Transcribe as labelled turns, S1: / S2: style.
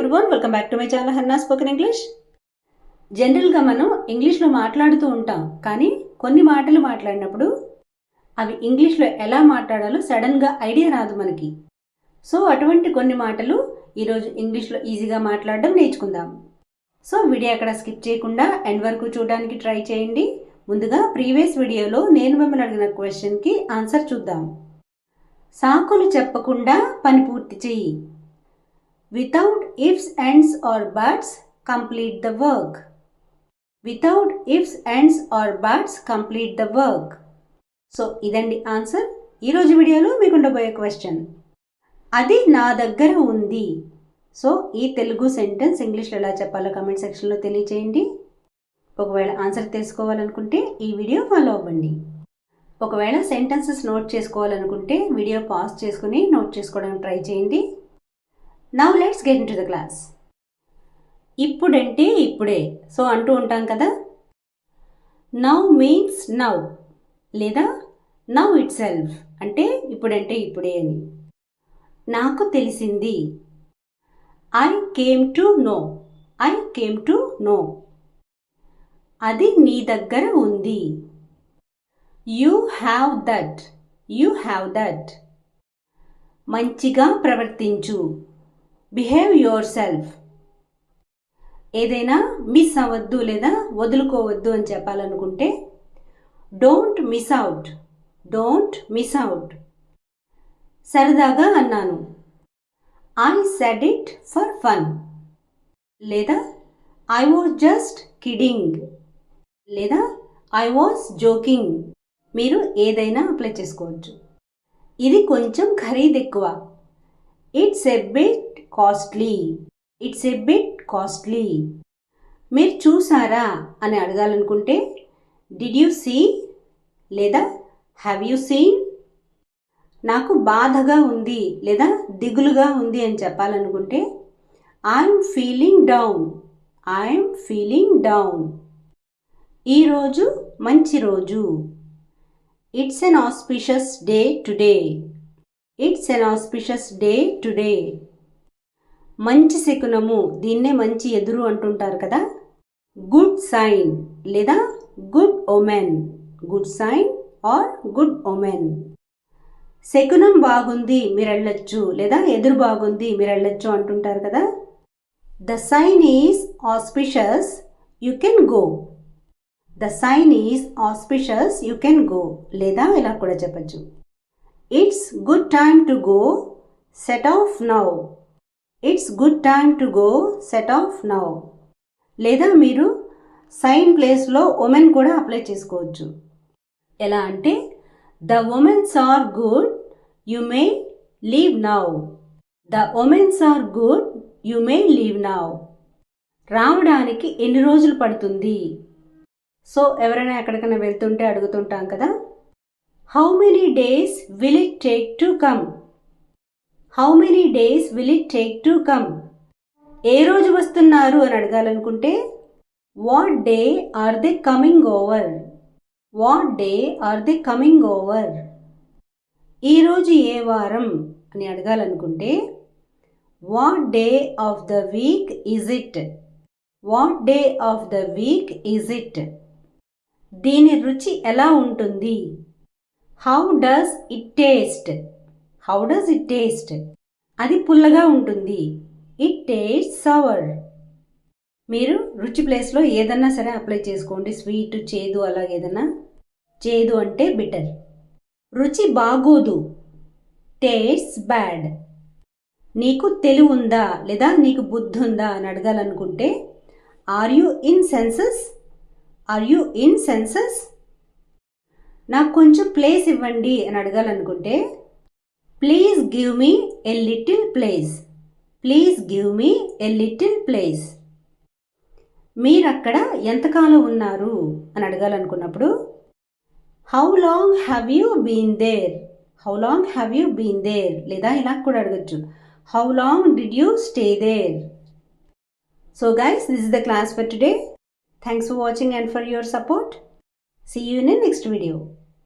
S1: Everyone, welcome back to my channel Hannah spoken English. జనరల్గా మనం ఇంగ్లీష్లో మాట్లాడుతూ ఉంటాం, కానీ కొన్ని మాటలు మాట్లాడినప్పుడు అవి ఇంగ్లీష్లో ఎలా మాట్లాడాలో సడన్గా ఐడియా రాదు మనకి. సో అటువంటి కొన్ని మాటలు ఈరోజు ఇంగ్లీష్లో ఈజీగా మాట్లాడడం నేర్చుకుందాం. సో వీడియో అక్కడ స్కిప్ చేయకుండా ఎండ్ వరకు చూడడానికి ట్రై చేయండి. ముందుగా ప్రీవియస్ వీడియోలో నేను మిమ్మల్ని అడిగిన క్వశ్చన్కి ఆన్సర్ చూద్దాం. సాకులు చెప్పకుండా పని పూర్తి చెయ్యి. Without ifs, ands or buts, complete the work. Without ifs, ands or buts, complete the work. So ఇదండి ఆన్సర్. ఈరోజు వీడియోలో మీకు ఉండబోయే క్వశ్చన్, అది నా దగ్గర ఉంది. సో ఈ తెలుగు సెంటెన్స్ ఇంగ్లీష్లో ఎలా చెప్పాలో కామెంట్ సెక్షన్లో తెలియచేయండి. ఒకవేళ ఆన్సర్ తెలుసుకోవాలనుకుంటే ఈ వీడియో ఫాలో అవ్వండి. ఒకవేళ సెంటెన్సెస్ నోట్ చేసుకోవాలనుకుంటే వీడియో పాజ్ చేసుకుని నోట్ చేసుకోవడానికి ట్రై చేయండి. Now let's get into the class. ఇప్పుడంటే ఇప్పుడే సో అంటూ ఉంటాం కదా. నౌ మీన్స్ నౌ లేదా నౌ ఇట్ సెల్ఫ్ అంటే ఇప్పుడంటే ఇప్పుడే అని. నాకు తెలిసింది. I came to know. I came to know. అది నీ దగ్గర ఉంది. You have that. You have that. మంచిగా ప్రవర్తించు. బిహేవ్ యువర్ సెల్ఫ్. ఏదైనా మిస్ అవ్వద్దు లేదా వదులుకోవద్దు అని చెప్పాలనుకుంటే don't miss out. Don't miss out. సరదాగా అన్నాను. I said it for fun లేదా ఐ వాజ్ జస్ట్ కిడింగ్ లేదా ఐ వాజ్ జోకింగ్. మీరు ఏదైనా అప్లై చేసుకోవచ్చు. ఇది కొంచెం ఖరీదు ఎక్కువ. It's a bit costly. It's a bit costly. మీరు చూసారా అని అడగాలనుకుంటే డిడ్ యూ సీ లేదా హ్యావ్ యూ సీన్. నాకు బాధగా ఉంది లేదా దిగులుగా ఉంది అని చెప్పాలనుకుంటే I'm feeling down. I'm feeling down. ఈరోజు మంచి రోజు. It's an auspicious day today. It's an auspicious day today. మంచి శకునము, దీన్నే మంచి ఎదురు అంటుంటారు కదా. గుడ్ సైన్ లేదా good omen. Good sign or good omen. శకునం బాగుంది మీరెళ్ళొచ్చు లేదా ఎదురు బాగుంది మీరెళ్ళొచ్చు అంటుంటారు కదా. The sign is auspicious, you can go. The sign is auspicious, you can go. లేదా ఇలా కూడా చెప్పచ్చు. It's good time to go, set off now. It's good time to go, set off now. లేదా మీరు సైన్ ప్లేస్లో women కూడా apply చేసుకోవచ్చు. ఎలా అంటే the womens are good, you may leave now. The womens are good, you may leave now. రావడానికి ఎన్ని రోజులు పడుతుంది. సో ఎవరైనా ఎక్కడికైనా వెళ్తుంటే అడుగుతుంటాం కదా. How many days will it take to come. How many days will it take to come. ఏ రోజు వస్తున్నారు అని అడగాలనుకుంటే what day are they coming over. What day are they coming over. ఈరోజు ఏ వారం అని అడగాలనుకుంటే what day of the week is it. What day of the week is it. దీని రుచి ఎలా ఉంటుంది. How does it taste. How does it taste. అది పుల్లగా ఉంటుంది. It taste sour. మీరు రుచి ప్లేస్లో ఏదన్నా సరే అప్లై చేసుకోండి. స్వీట్, చేదు అలా ఏదన్నా. చేదు అంటే బిటర్. రుచి బాగోదు. Taste bad. నీకు తెలివి ఉందా లేదా నీకు బుద్ధి ఉందా అని అడగాలనుకుంటే are you in senses. Are you in senses. నాకు కొంచెం ప్లేస్ ఇవ్వండి అని అడగాలనుకుంటే please give me a little place. Please give me a little place. మీరక్కడ ఎంతకాలం ఉన్నారు అని అడగాలనుకున్నప్పుడు how long have you been there. How long have you been there. లేదా ఇలా కూడా అడగచ్చు, how long did you stay there. So guys, this is the class for today. Thanks for watching and for your support. See you in the next video.